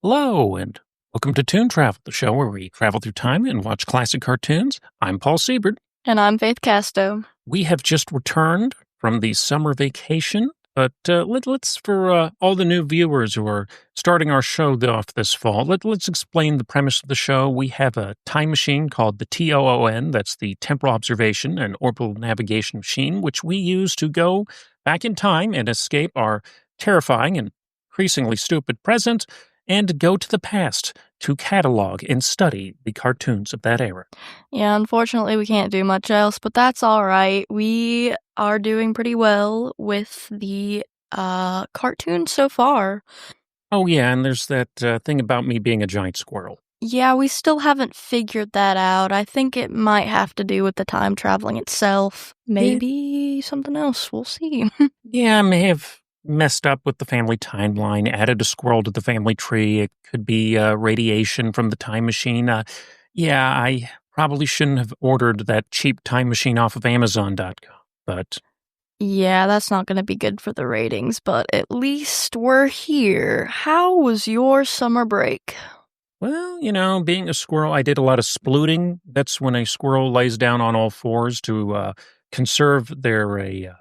Hello, and welcome to Toon Travel, the show where we travel through time and watch classic cartoons. I'm Paul Siebert. And I'm Faith Casto. We have just returned from the summer vacation, but let's for all the new viewers who are starting our show off this fall, let's explain the premise of the show. We have a time machine called the TOON, that's the Temporal Observation and Orbital Navigation Machine, which we use to go back in time and escape our terrifying and increasingly stupid present and go to the past to catalog and study the cartoons of that era. Yeah, unfortunately, we can't do much else, but that's all right. We are doing pretty well with the cartoons so far. Oh, yeah, and there's that thing about me being a giant squirrel. Yeah, we still haven't figured that out. I think it might have to do with the time traveling itself. Maybe something else. We'll see. Yeah, I may have messed up with the family timeline, added a squirrel to the family tree. It could be radiation from the time machine. Yeah, I probably shouldn't have ordered that cheap time machine off of Amazon.com, but... Yeah, that's not going to be good for the ratings, but at least we're here. How was your summer break? Well, being a squirrel, I did a lot of splooting. That's when a squirrel lays down on all fours to conserve their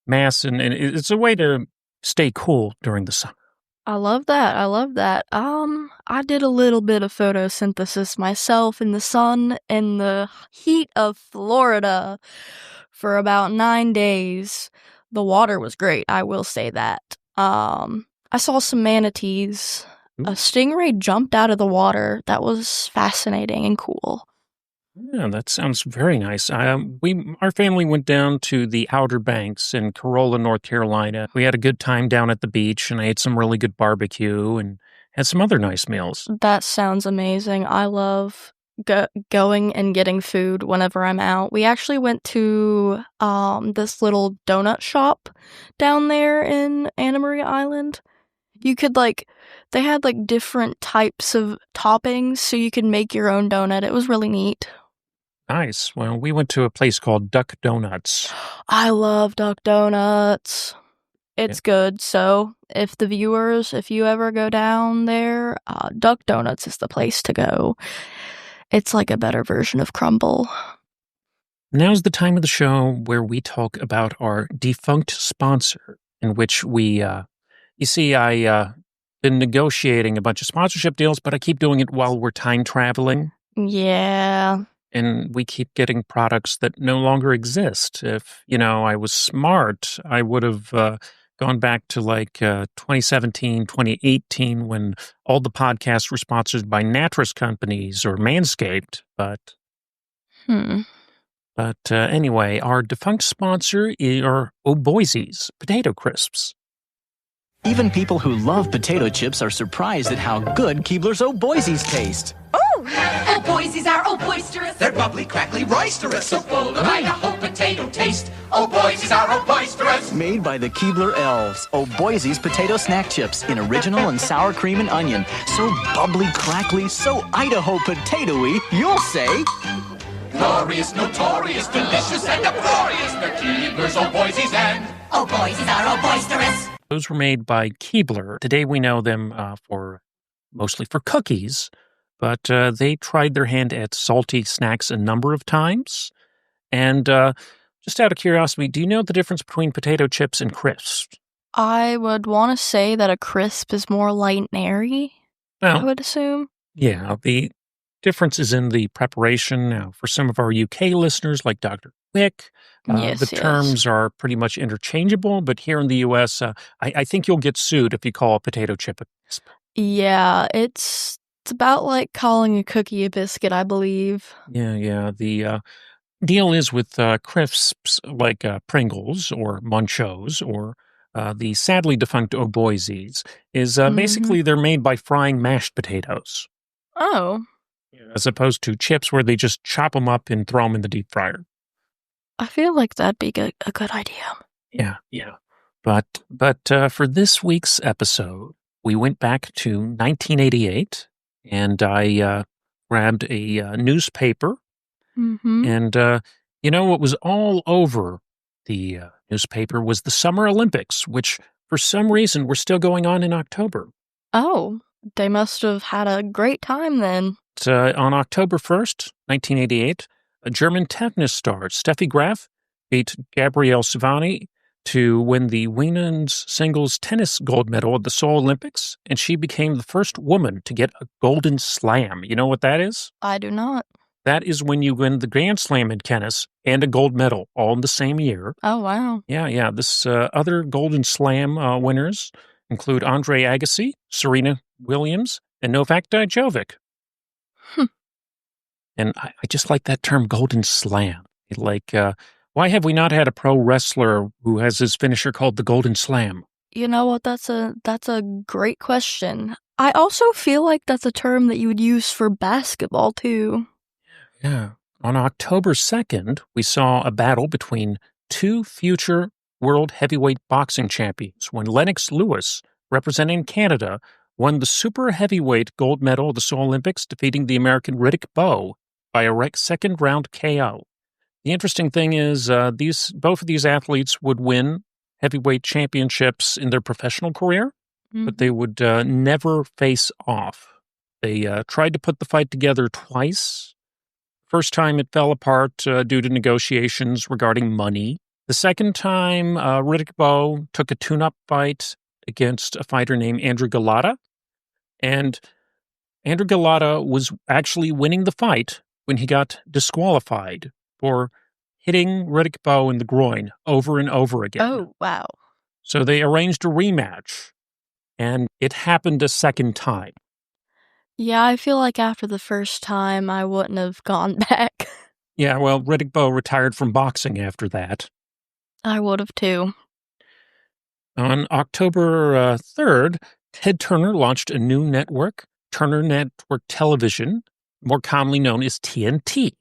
mass, and it's a way to stay cool during the summer. I love that. I did a little bit of photosynthesis myself in the sun in the heat of Florida for about 9 days. The water was great, I will say that. I saw some manatees. A stingray jumped out of the water. That was fascinating and cool. Yeah, that sounds very nice. Our family went down to the Outer Banks in Corolla, North Carolina. We had a good time down at the beach, and I ate some really good barbecue and had some other nice meals. That sounds amazing. I love going and getting food whenever I'm out. We actually went to this little donut shop down there in Anna Maria Island. You could they had different types of toppings, so you could make your own donut. It was really neat. Nice. Well, we went to a place called Duck Donuts. I love Duck Donuts. It's good. So if you ever go down there, Duck Donuts is the place to go. It's like a better version of Crumble. Now's the time of the show where we talk about our defunct sponsor, in which we, I've been negotiating a bunch of sponsorship deals, but I keep doing it while we're time traveling. Yeah. And we keep getting products that no longer exist. If, I was smart, I would have gone back to 2017, 2018, when all the podcasts were sponsored by mattress companies or Manscaped. But anyway, our defunct sponsor are Boise's Potato Crisps. Even people who love potato chips are surprised at how good Keebler's Boise's taste. Oh, Boise's are boisterous. They're bubbly, crackly, roisterous. So full of Idaho potato taste. Oh, Boise's are boisterous. Made by the Keebler Elves. Boise's potato snack chips in original and sour cream and onion. So bubbly, crackly, so Idaho potatoey, you'll say... Glorious, notorious, delicious, and uproarious. They're Keebler's, Boise's, and... Oh, Boise's are boisterous. Those were made by Keebler. Today we know them mostly for cookies. But they tried their hand at salty snacks a number of times. And just out of curiosity, do you know the difference between potato chips and crisps? I would want to say that a crisp is more light and airy, I would assume. Yeah, the difference is in the preparation. Now, for some of our UK listeners, like Dr. Wick, the terms are pretty much interchangeable. But here in the US, I think you'll get sued if you call a potato chip a crisp. Yeah, it's about like calling a cookie a biscuit, I believe. Yeah. The deal is with crisps like Pringles or Munchos or the sadly defunct Boise's is basically they're made by frying mashed potatoes. Oh. As opposed to chips where they just chop them up and throw them in the deep fryer. I feel like that'd be a good idea. Yeah. But for this week's episode, we went back to 1988. And I grabbed a newspaper, and what was all over the newspaper was the Summer Olympics, which for some reason were still going on in October. Oh. They must have had a great time then. On October 1st, 1988, a German tennis star, Steffi Graf, beat Gabrielle Savani to win the women's singles tennis gold medal at the Seoul Olympics, and she became the first woman to get a golden slam. You know what that is? I do not. That is when you win the Grand Slam in tennis and a gold medal all in the same year. Oh, wow. Yeah. This other Golden Slam winners include Andre Agassi, Serena Williams, and Novak Djokovic. Hmm. And I just like that term, Golden Slam. Why have we not had a pro wrestler who has his finisher called the Golden Slam? You know what? That's a great question. I also feel like that's a term that you would use for basketball too. Yeah. On October 2nd, we saw a battle between two future world heavyweight boxing champions when Lennox Lewis, representing Canada, won the super heavyweight gold medal of the Seoul Olympics, defeating the American Riddick Bowe by a second round KO. The interesting thing is both of these athletes would win heavyweight championships in their professional career, but they would never face off. They tried to put the fight together twice. First time it fell apart due to negotiations regarding money. The second time, Riddick Bowe took a tune-up fight against a fighter named Andrew Galata, and Andrew Galata was actually winning the fight when he got disqualified for hitting Riddick Bowe in the groin over and over again. Oh, wow. So they arranged a rematch, and it happened a second time. Yeah, I feel like after the first time, I wouldn't have gone back. Yeah, well, Riddick Bowe retired from boxing after that. I would have too. On October 3rd, Ted Turner launched a new network, Turner Network Television, more commonly known as TNT.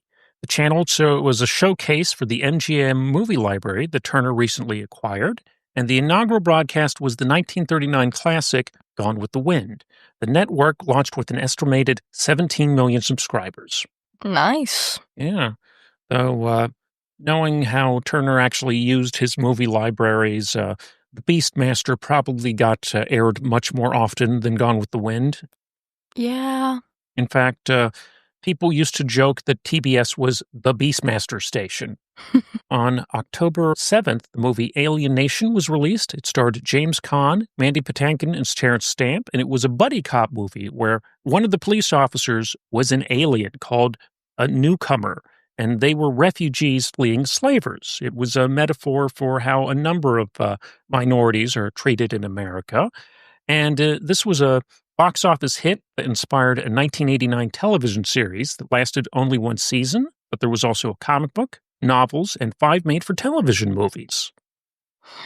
The channel was a showcase for the MGM movie library that Turner recently acquired, and the inaugural broadcast was the 1939 classic Gone with the Wind. The network launched with an estimated 17 million subscribers. Nice. Yeah. So, knowing how Turner actually used his movie libraries, the Beastmaster probably got aired much more often than Gone with the Wind. Yeah. In fact, people used to joke that TBS was the Beastmaster station. On October 7th, the movie Alien Nation was released. It starred James Caan, Mandy Patinkin, and Terrence Stamp, and it was a buddy cop movie where one of the police officers was an alien called a newcomer, and they were refugees fleeing slavers. It was a metaphor for how a number of minorities are treated in America, and this was a box office hit that inspired a 1989 television series that lasted only one season, but there was also a comic book, novels, and 5 made-for-television movies.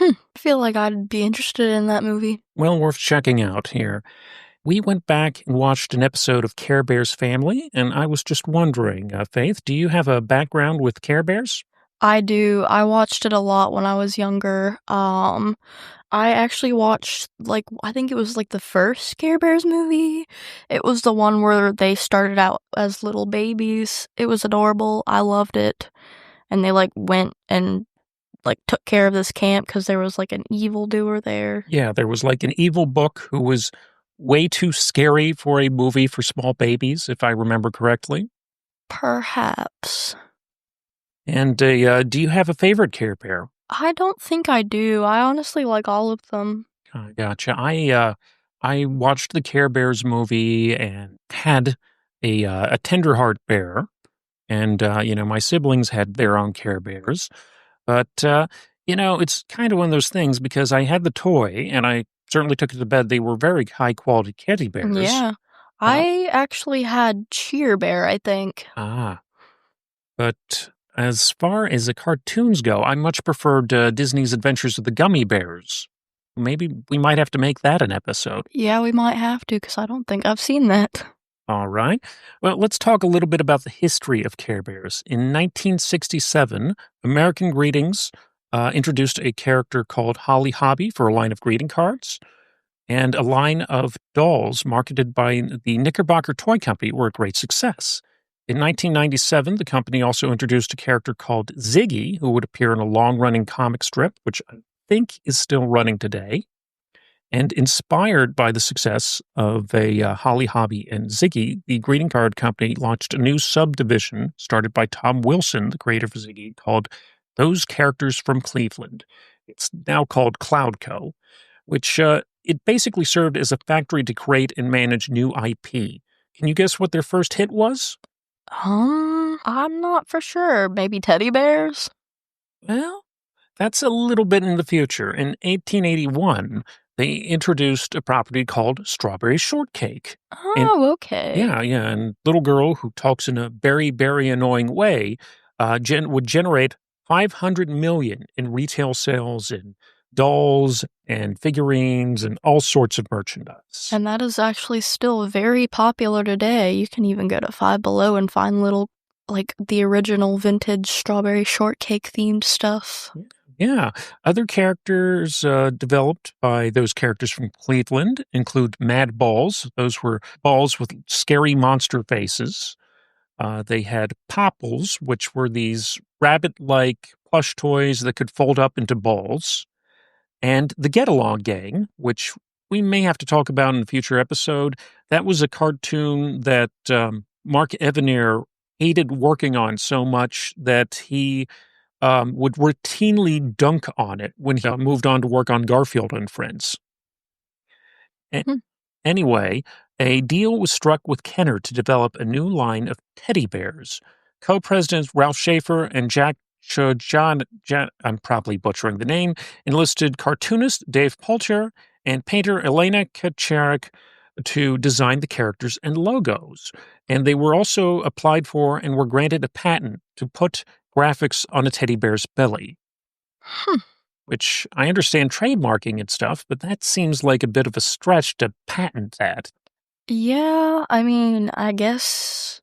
I feel like I'd be interested in that movie. Well, worth checking out here. We went back and watched an episode of Care Bears Family, and I was just wondering, Faith, do you have a background with Care Bears? I do. I watched it a lot when I was younger. I actually watched, I think it was, the first Care Bears movie. It was the one where they started out as little babies. It was adorable. I loved it. And they, went and, took care of this camp because there was, an evildoer there. Yeah, there was, an evil book who was way too scary for a movie for small babies, if I remember correctly. Perhaps. And do you have a favorite Care Bear? I don't think I do. I honestly like all of them. Gotcha. I watched the Care Bears movie and had a Tenderheart bear, and my siblings had their own Care Bears. But it's kind of one of those things because I had the toy and I certainly took it to bed. They were very high quality teddy bears. Yeah, I actually had Cheer Bear, I think. But as far as the cartoons go, I much preferred Disney's Adventures of the Gummy Bears. Maybe we might have to make that an episode. Yeah, we might have to, because I don't think I've seen that. All right. Well, let's talk a little bit about the history of Care Bears. In 1967, American Greetings introduced a character called Holly Hobby for a line of greeting cards, and a line of dolls marketed by the Knickerbocker Toy Company were a great success. In 1997, the company also introduced a character called Ziggy, who would appear in a long-running comic strip, which I think is still running today. And inspired by the success of Holly Hobby and Ziggy, the greeting card company launched a new subdivision started by Tom Wilson, the creator of Ziggy, called Those Characters from Cleveland. It's now called Cloudco, which it basically served as a factory to create and manage new IP. Can you guess what their first hit was? I'm not for sure. Maybe teddy bears? Well, that's a little bit in the future. In 1881, they introduced a property called Strawberry Shortcake. And Oh, okay. yeah, and little girl who talks in a very annoying way would generate 500 million in retail sales in dolls and figurines and all sorts of merchandise. And that is actually still very popular today. You can even go to Five Below and find little, like, the original vintage strawberry shortcake themed stuff. Yeah. Other characters developed by those characters from Cleveland include Mad Balls. Those were balls with scary monster faces. They had Popples, which were these rabbit like plush toys that could fold up into balls. And the Get Along Gang, which we may have to talk about in a future episode. That was a cartoon that Mark Evanier hated working on so much that he would routinely dunk on it when he moved on to work on Garfield and Friends. Hmm. Anyway, a deal was struck with Kenner to develop a new line of teddy bears. Co-presidents Ralph Schaefer and I'm probably butchering the name, enlisted cartoonist Dave Polcher and painter Elena Kacharik to design the characters and logos. And they were also applied for and were granted a patent to put graphics on a teddy bear's belly. Which I understand trademarking and stuff, but that seems like a bit of a stretch to patent that. Yeah, I mean, I guess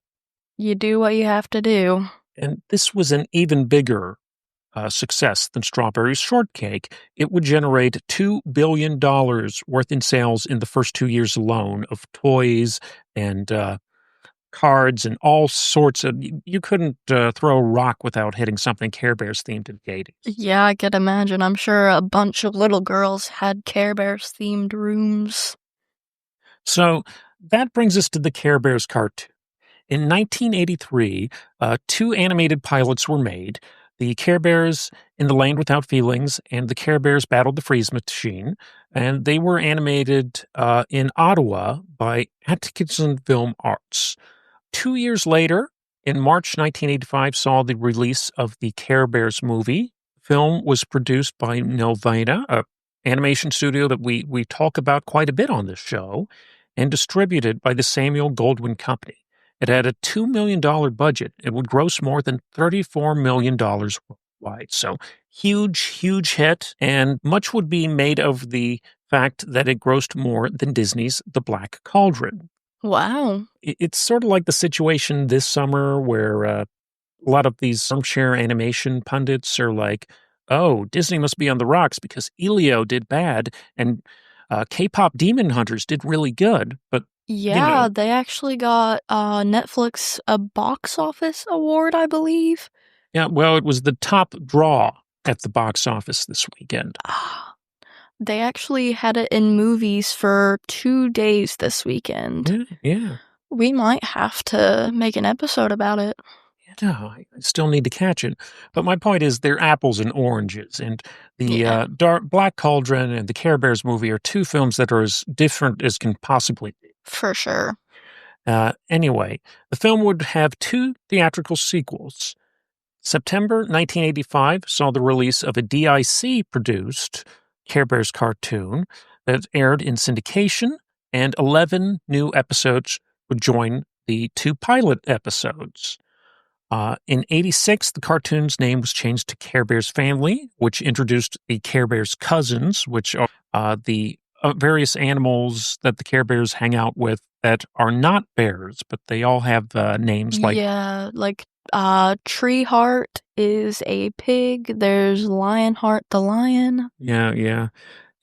you do what you have to do. And this was an even bigger success than Strawberry Shortcake. It would generate $2 billion worth in sales in the first 2 years alone of toys and cards and all sorts of. You couldn't throw a rock without hitting something Care Bears themed in the 80s. Yeah, I could imagine. I'm sure a bunch of little girls had Care Bears themed rooms. So that brings us to the Care Bears cartoon. In 1983, 2 animated pilots were made. The Care Bears in the Land Without Feelings and the Care Bears Battled the Freeze Machine. And they were animated in Ottawa by Atkinson Film Arts. 2 years later, in March 1985, saw the release of the Care Bears movie. The film was produced by Nelvana, an animation studio that we talk about quite a bit on this show, and distributed by the Samuel Goldwyn Company. It had a $2 million budget. It would gross more than $34 million worldwide. So huge hit, and much would be made of the fact that it grossed more than Disney's The Black Cauldron. Wow. It's sort of like the situation this summer where a lot of these armchair animation pundits are like, oh, Disney must be on the rocks because Elio did bad and K-pop Demon Hunters did really good. But yeah, they actually got Netflix a box office award, I believe. Yeah, well, it was the top draw at the box office this weekend. They actually had it in movies for 2 days this weekend. Yeah. We might have to make an episode about it. No, I still need to catch it. But my point is they're apples and oranges. And the Black Cauldron and the Care Bears movie are 2 films that are as different as can possibly be. For sure. Anyway, the film would have 2 theatrical sequels. September 1985 saw the release of a DIC-produced Care Bears cartoon that aired in syndication, and 11 new episodes would join the 2 pilot episodes. In 86, the cartoon's name was changed to Care Bears Family, which introduced the Care Bears cousins, which are the various animals that the Care Bears hang out with that are not bears, but they all have names like... Yeah, like Tree Heart is a pig. There's Lionheart the lion. Yeah.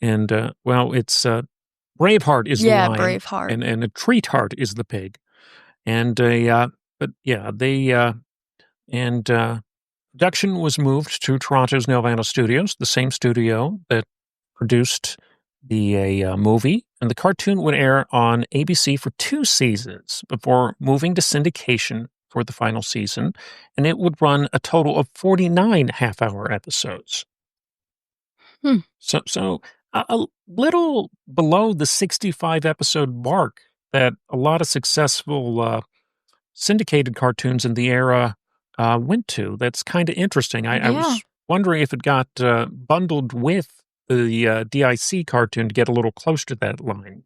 And, well, it's Braveheart is the lion. Yeah, Braveheart. And a Treatheart is the pig. And, but yeah, production was moved to Toronto's Nelvana Studios, the same studio that produced be a movie, and the cartoon would air on ABC for 2 seasons before moving to syndication for the final season, and it would run a total of 49 half-hour episodes. Hmm. So a little below the 65 episode mark that a lot of successful syndicated cartoons in the era went to. That's kind of interesting. I Yeah. was wondering if it got bundled with the DIC cartoon to get a little close to that line.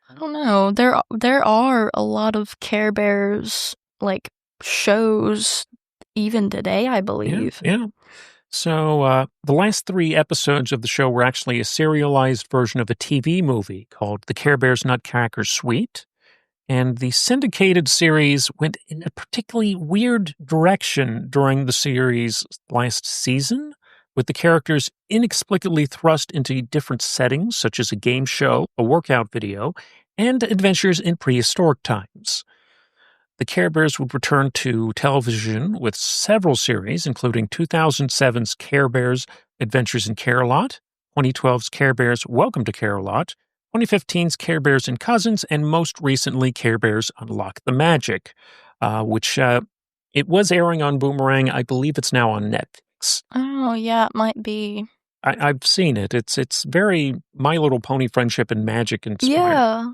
I don't know. There are a lot of Care Bears like shows even today, I Yeah, believe. yeah. So the last 3 episodes of the show were actually a serialized version of a TV movie called The Care Bears Nutcracker Suite. And the syndicated series went in a particularly weird direction during the series' last season, with the characters inexplicably thrust into different settings, such as a game show, a workout video, and adventures in prehistoric times. The Care Bears would return to television with several series, including 2007's Care Bears Adventures in Care-a-Lot, 2012's Care Bears Welcome to Care-a-Lot, 2015's Care Bears and Cousins, and most recently Care Bears Unlock the Magic, which it was airing on Boomerang. I believe it's now on Netflix. Oh, yeah, it might be. I've seen it. It's very My Little Pony Friendship and Magic inspired. Yeah.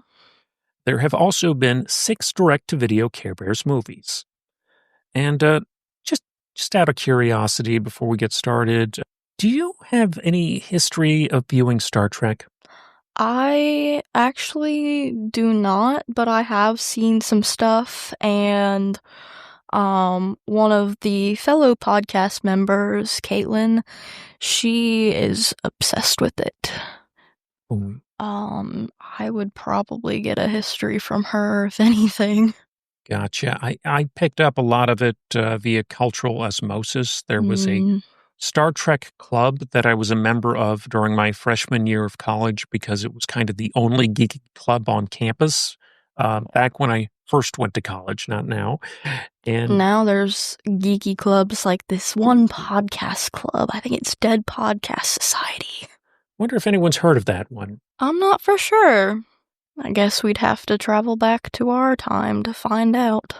There have also been 6 direct-to-video Care Bears movies. And just just out of curiosity, before we get started, do you have any history of viewing Star Trek? I actually do not, but I have seen some stuff, and one of the fellow podcast members, Caitlin, she is obsessed with it. Mm, I would probably get a history from her, if anything. Gotcha. I picked up a lot of it via cultural osmosis. There was a Mm, Star Trek club that I was a member of during my freshman year of college because it was kind of the only geeky club on campus back when I first went to college, not now. And Now there's geeky clubs like this one podcast club. I think it's Dead Podcast Society. wonder if anyone's heard of that one. I'm not for sure. I guess we'd have to travel back to our time to find out.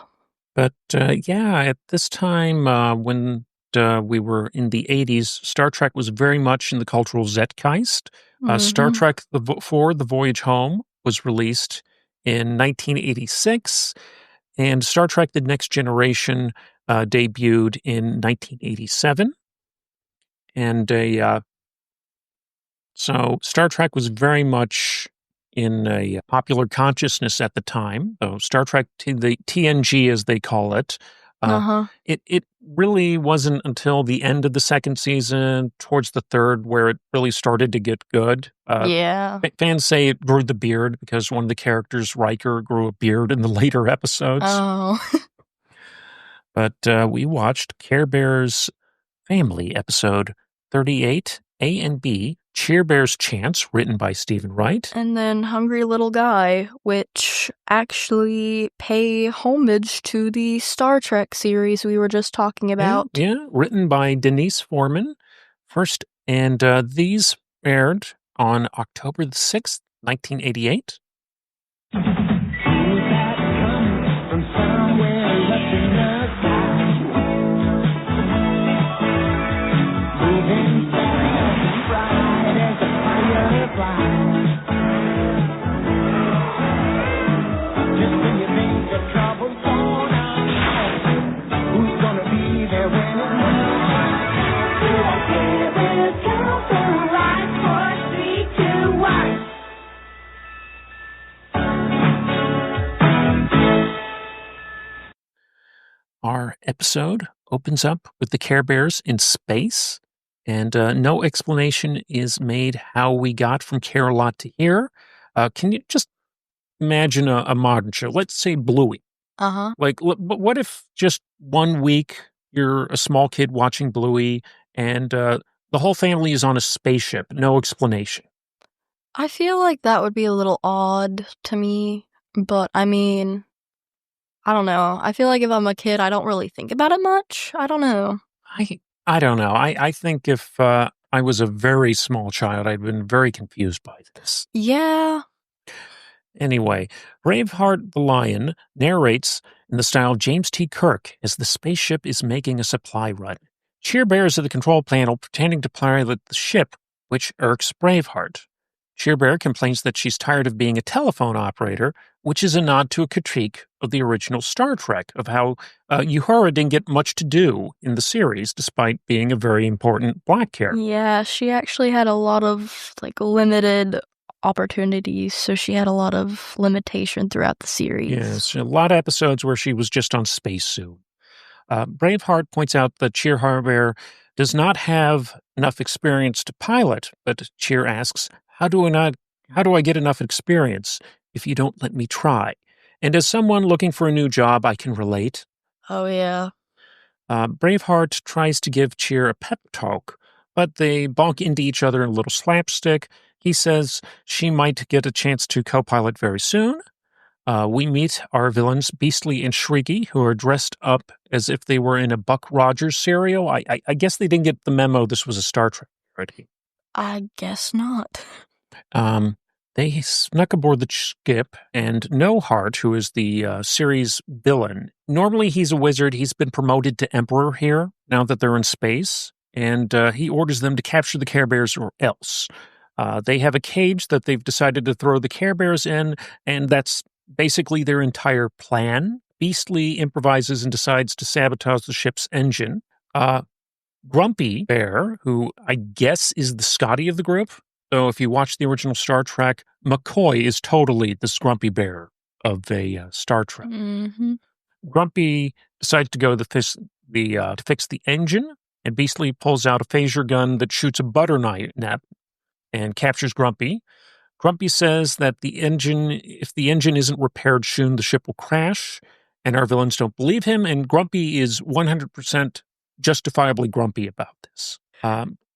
But yeah, at this time, when we were in the 80s, Star Trek was very much in the cultural zeitgeist. Star Mm-hmm. Trek The Voyage Home was released in 1986, and Star Trek The Next Generation debuted in 1987. And so Star Trek was very much in a popular consciousness at the time. So Star Trek, the TNG as they call it, uh, Uh-huh. it really wasn't until the end of the second season, towards the third, where it really started to get good. Yeah. Fans say it grew the beard because one of the characters, Riker, grew a beard in the later episodes. Oh. But we watched Care Bears Family episode 38, A and B, Cheer Bear's Chance, written by Stephen Wright. And then Hungry Little Guy, which actually pay homage to the Star Trek series we were just talking about. Yeah, written by Denise Foreman. First, and these aired on October the 6th, 1988. Our episode opens up with the Care Bears in space, and no explanation is made how we got from Care-a-Lot to here. Can you just imagine a modern show? Let's say Bluey. Uh-huh. Like, but what if just one week you're a small kid watching Bluey and the whole family is on a spaceship? No explanation. I feel like that would be a little odd to me, but I mean, I don't know. I feel like if I'm a kid, I don't really think about it much. I don't know. I don't know. I think if I was a very small child. I'd been very confused by this. Yeah. Anyway, Braveheart the Lion narrates in the style of James T. Kirk as the spaceship is making a supply run. Cheer bears at the control panel pretending to pilot the ship, which irks Braveheart. Cheer Bear complains that she's tired of being a telephone operator, which is a nod to a critique of the original Star Trek, of how Uhura didn't get much to do in the series, despite being a very important black character. Yeah, she actually had a lot of, limited opportunities, so she had a lot of limitation throughout the series. Yes, a lot of episodes where she was just on spacesuit. Braveheart points out that Cheer Bear does not have enough experience to pilot, but Cheer asks, how do I get enough experience if you don't let me try? And as someone looking for a new job, I can relate. Oh, yeah. Braveheart tries to give Cheer a pep talk, but they bonk into each other in a little slapstick. He says she might get a chance to co-pilot very soon. We meet our villains, Beastly and Shrieky, who are dressed up as if they were in a Buck Rogers cereal. I guess they didn't get the memo this was a Star Trek parody. I guess not. They snuck aboard the ship, and No Heart, who is the series villain, normally he's a wizard. He's been promoted to Emperor here now that they're in space, and he orders them to capture the Care Bears or else. They have a cage that they've decided to throw the Care Bears in, and that's basically their entire plan. Beastly improvises and decides to sabotage the ship's engine. Grumpy Bear, who I guess is the Scotty of the group. So if you watch the original Star Trek, McCoy is totally the Grumpy Bear of a Star Trek. Mm-hmm. Grumpy decides to go to fix the engine, and Beastly pulls out a phaser gun that shoots a butter knife and captures Grumpy. Grumpy says that if the engine isn't repaired soon, the ship will crash, and our villains don't believe him, and Grumpy is 100% justifiably grumpy about this.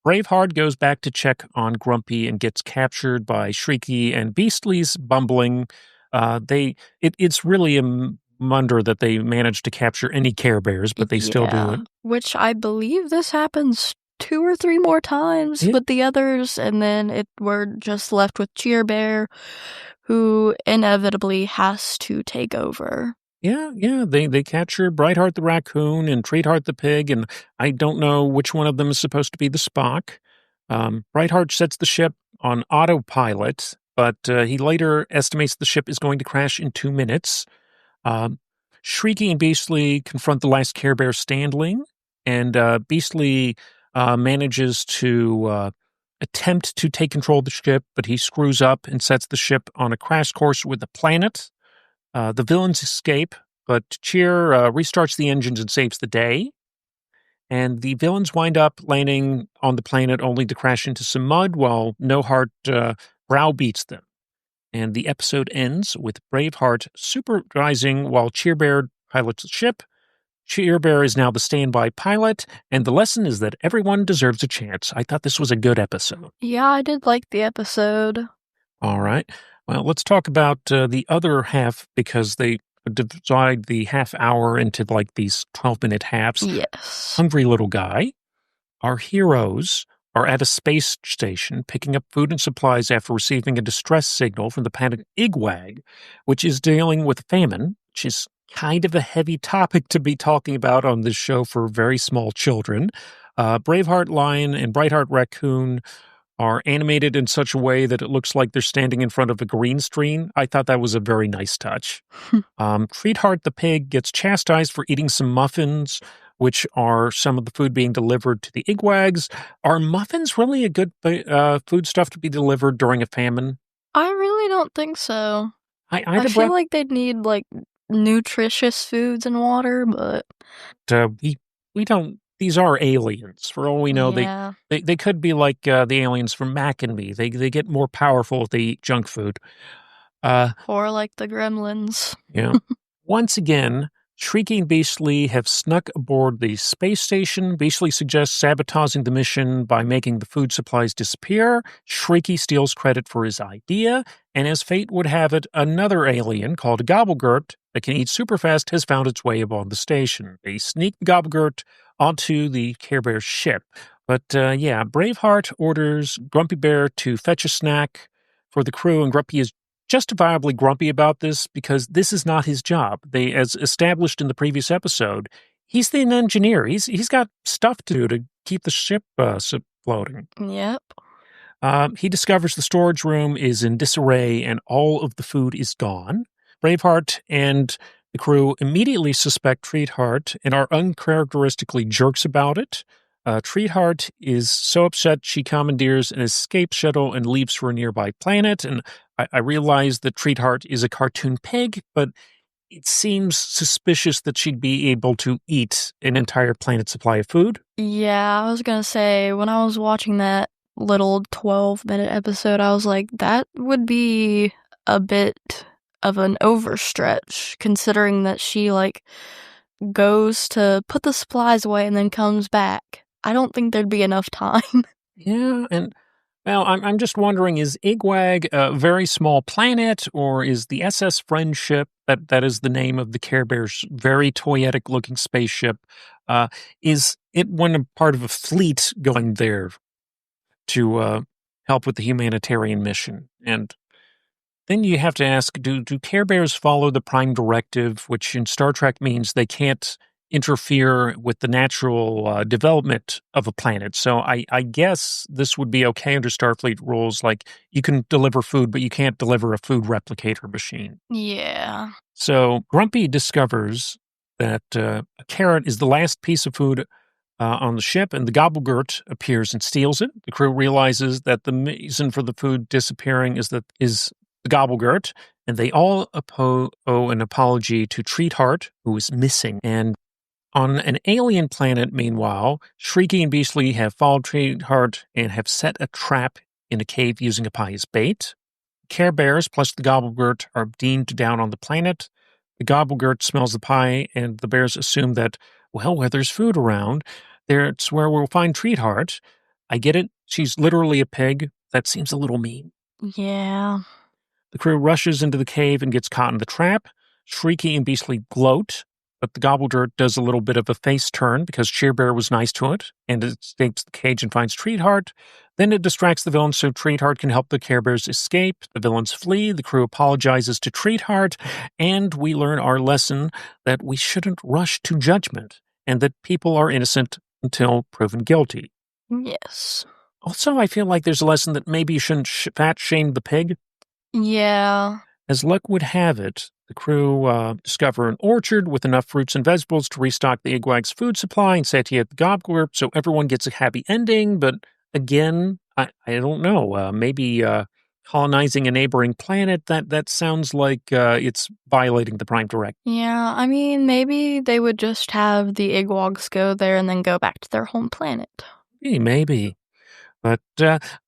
Braveheart goes back to check on Grumpy and gets captured by Shrieky and Beastly's bumbling. It's really a wonder that they managed to capture any Care Bears, but they still do it. Which I believe this happens 2 or 3 more times with the others, and then we're just left with Cheer Bear, who inevitably has to take over. Yeah. They capture Brightheart the raccoon and Treatheart the pig, and I don't know which one of them is supposed to be the Spock. Brightheart sets the ship on autopilot, but he later estimates the ship is going to crash in 2 minutes. Shrieky and Beastly confront the last Care Bear standing, and Beastly manages to attempt to take control of the ship, but he screws up and sets the ship on a crash course with the planet. The villains escape, but Cheer restarts the engines and saves the day. And the villains wind up landing on the planet only to crash into some mud while No Heart browbeats them. And the episode ends with Braveheart supervising while Cheer Bear pilots the ship. Cheer Bear is now the standby pilot, and the lesson is that everyone deserves a chance. I thought this was a good episode. Yeah, I did like the episode. All right. Well, let's talk about the other half, because they divide the half hour into these 12-minute halves. Yes. Hungry little guy. Our heroes are at a space station picking up food and supplies after receiving a distress signal from the planet Igwag, which is dealing with famine, which is kind of a heavy topic to be talking about on this show for very small children. Braveheart Lion and Brightheart Raccoon are animated in such a way that it looks like they're standing in front of a green screen. I thought that was a very nice touch. Treatheart the pig gets chastised for eating some muffins, which are some of the food being delivered to the Igwags. Are muffins really a good food stuff to be delivered during a famine? I really don't think so. I feel like they'd need nutritious foods and water, but we don't. These are aliens. For all we know, they could be like the aliens from Mac and Me. They get more powerful if they eat junk food. Or like the gremlins. Yeah. Once again, Shrieky and Beastly have snuck aboard the space station. Beastly suggests sabotaging the mission by making the food supplies disappear. Shrieky steals credit for his idea. And as fate would have it, another alien called a Gobblegurt that can eat super fast has found its way aboard the station. They sneak the Gobblegurt onto the Care Bear ship. But yeah, Braveheart orders Grumpy Bear to fetch a snack for the crew, and Grumpy is justifiably grumpy about this because this is not his job. They, as established in the previous episode, he's the engineer. He's got stuff to do to keep the ship floating. Yep. He discovers the storage room is in disarray and all of the food is gone. Braveheart and the crew immediately suspect Treatheart and are uncharacteristically jerks about it. Treatheart is so upset she commandeers an escape shuttle and leaves for a nearby planet. And I realize that Treatheart is a cartoon pig, but it seems suspicious that she'd be able to eat an entire planet's supply of food. Yeah, I was gonna say, when I was watching that little 12-minute episode, I was like, that would be a bit of an overstretch, considering that she, like, goes to put the supplies away and then comes back. I don't think there'd be enough time. Yeah, and well, I'm just wondering, is Igwag a very small planet, or is the SS Friendship, that is the name of the Care Bear's very toyetic-looking spaceship, is it one a part of a fleet going there to help with the humanitarian mission? And then you have to ask, do Care Bears follow the Prime Directive, which in Star Trek means they can't interfere with the natural development of a planet? So I guess this would be okay under Starfleet rules, like you can deliver food, but you can't deliver a food replicator machine. Yeah. So Grumpy discovers that a carrot is the last piece of food on the ship, and the Gobblegurt appears and steals it. The crew realizes that the reason for the food disappearing is the Gobblegurt, and they all owe an apology to Treatheart, who is missing. And on an alien planet, meanwhile, Shrieky and Beastly have followed Treatheart and have set a trap in a cave using a pie as bait. Care Bears plus the Gobblegurt are deemed down on the planet. The Gobblegurt smells the pie, and the bears assume that, well, where there's food around, it's where we'll find Treatheart. I get it. She's literally a pig. That seems a little mean. Yeah. The crew rushes into the cave and gets caught in the trap. Shrieky and Beastly gloat, but the Gobblegurt does a little bit of a face turn because Cheerbear was nice to it, and it escapes the cage and finds Treatheart. Then it distracts the villains so Treatheart can help the Care Bears escape. The villains flee, the crew apologizes to Treatheart, and we learn our lesson that we shouldn't rush to judgment, and that people are innocent until proven guilty. Yes. Also, I feel like there's a lesson that maybe you shouldn't fat shame the pig. Yeah. As luck would have it, the crew discover an orchard with enough fruits and vegetables to restock the Igwag's food supply and satiate the Gobbler, so everyone gets a happy ending. But again, I don't know. Maybe colonizing a neighboring planet, that sounds like it's violating the Prime Directive. Yeah, I mean, maybe they would just have the Igwogs go there and then go back to their home planet. Maybe. But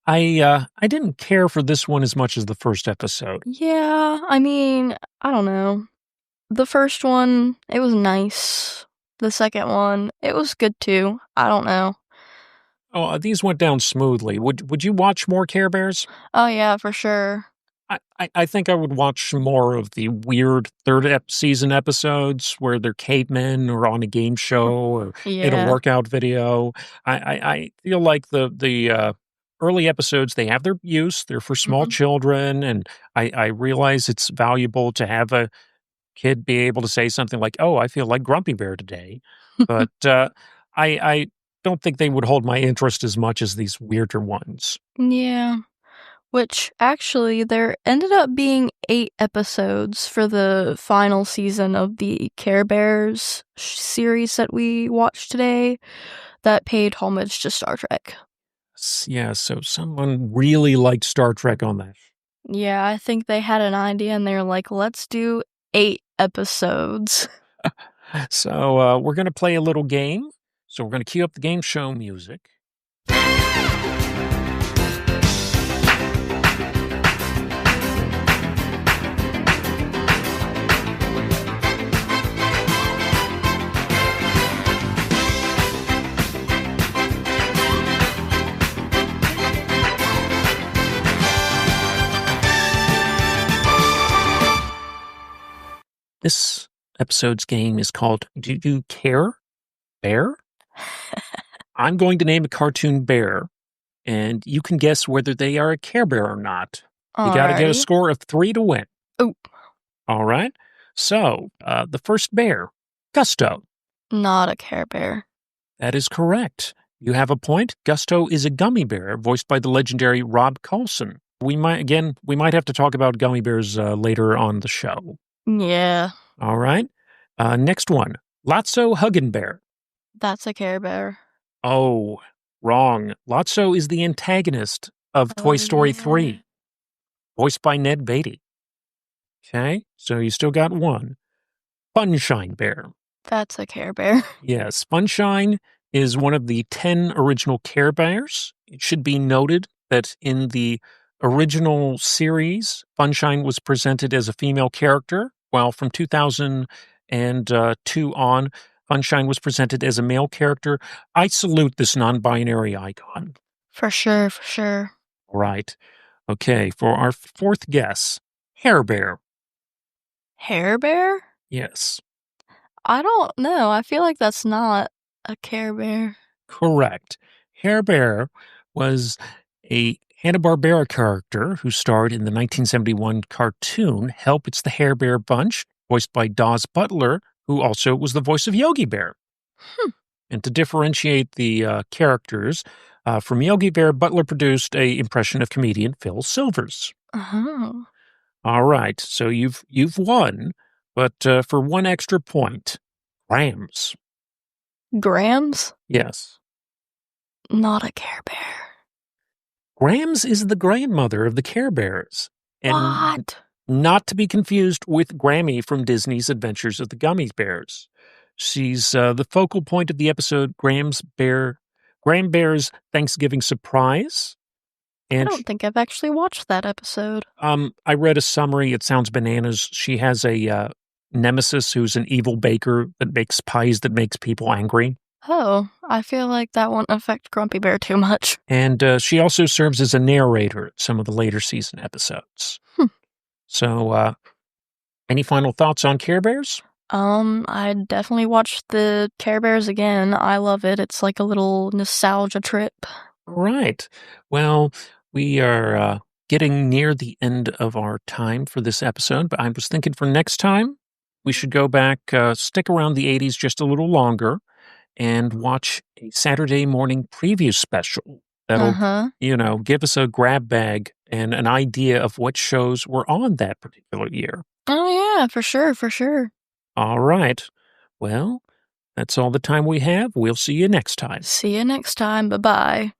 I didn't care for this one as much as the first episode. Yeah, I mean, I don't know. The first one, it was nice. The second one, it was good too. I don't know. Oh, these went down smoothly. Would you watch more Care Bears? Oh yeah, for sure. I think I would watch more of the weird third season episodes where they're cavemen or on a game show or in a Yeah. workout video. I feel like the early episodes, they have their use. They're for small Mhm. children, and I realize it's valuable to have a kid be able to say something like, "Oh, I feel like Grumpy Bear today." But I don't think they would hold my interest as much as these weirder ones. Yeah. Which, actually, there ended up being 8 episodes for the final season of the Care Bears series that we watched today that paid homage to Star Trek. Yeah, so someone really liked Star Trek on that. Yeah, I think they had an idea and they were like, let's do 8 episodes. So we're going to play a little game. So we're going to cue up the game show music. This episode's game is called Do You Care, Bear? I'm going to name a cartoon bear, and you can guess whether they are a Care Bear or not. You got to get a Alrighty. score of 3 to win. Oh, All right. So, the first bear, Gusto. not a Care Bear. That is correct. You have a point. Gusto is a gummy bear voiced by the legendary Rob Colson. We might have to talk about gummy bears later on the show. Yeah, All right. Next one, Lotso Huggin' Bear. that's a Care Bear. Oh, wrong. Lotso is the antagonist of Toy Oh, Story yeah. 3, voiced by Ned Beatty. Okay, so you still got one. Funshine Bear. That's a Care Bear. Yes, Funshine is one of the 10 original Care Bears. It should be noted that in the original series, Funshine was presented as a female character, while from 2002 on, Funshine was presented as a male character. I salute this non-binary icon. For sure, for sure. Right. Okay, for our fourth guess, Hair Bear. Hair Bear? Yes, I don't know. I feel like that's not a Care Bear. correct. Hair Bear was a Hanna-Barbera character who starred in the 1971 cartoon Help, It's the Hair Bear Bunch, voiced by Dawes Butler, who also was the voice of Yogi Bear. And to differentiate the characters, from Yogi Bear, Butler produced a impression of comedian Phil Silvers. Oh. All right, so you've won, but for one extra point, Grams. Grams? Yes. Not a Care Bear. Grams is the grandmother of the Care Bears. And What? not to be confused with Grammy from Disney's Adventures of the Gummy Bears. She's the focal point of the episode Graham Bear's Thanksgiving Surprise. I And don't think I've actually watched that episode. I read a summary. It sounds bananas. She has a nemesis who's an evil baker that makes pies that makes people angry. Oh, I feel like that won't affect Grumpy Bear too much. And she also serves as a narrator at some of the later season episodes. So, any final thoughts on Care Bears? I'd definitely watch the Care Bears again. I love it. It's like a little nostalgia trip. Right. Well, we are getting near the end of our time for this episode, but I was thinking for next time, we should go back, stick around the 80s just a little longer, and watch a Saturday morning preview special that'll, Uh-huh. give us a grab bag and an idea of what shows were on that particular year. Oh, yeah, for sure, for sure. All right. Well, that's all the time we have. We'll see you next time. See you next time. Bye-bye.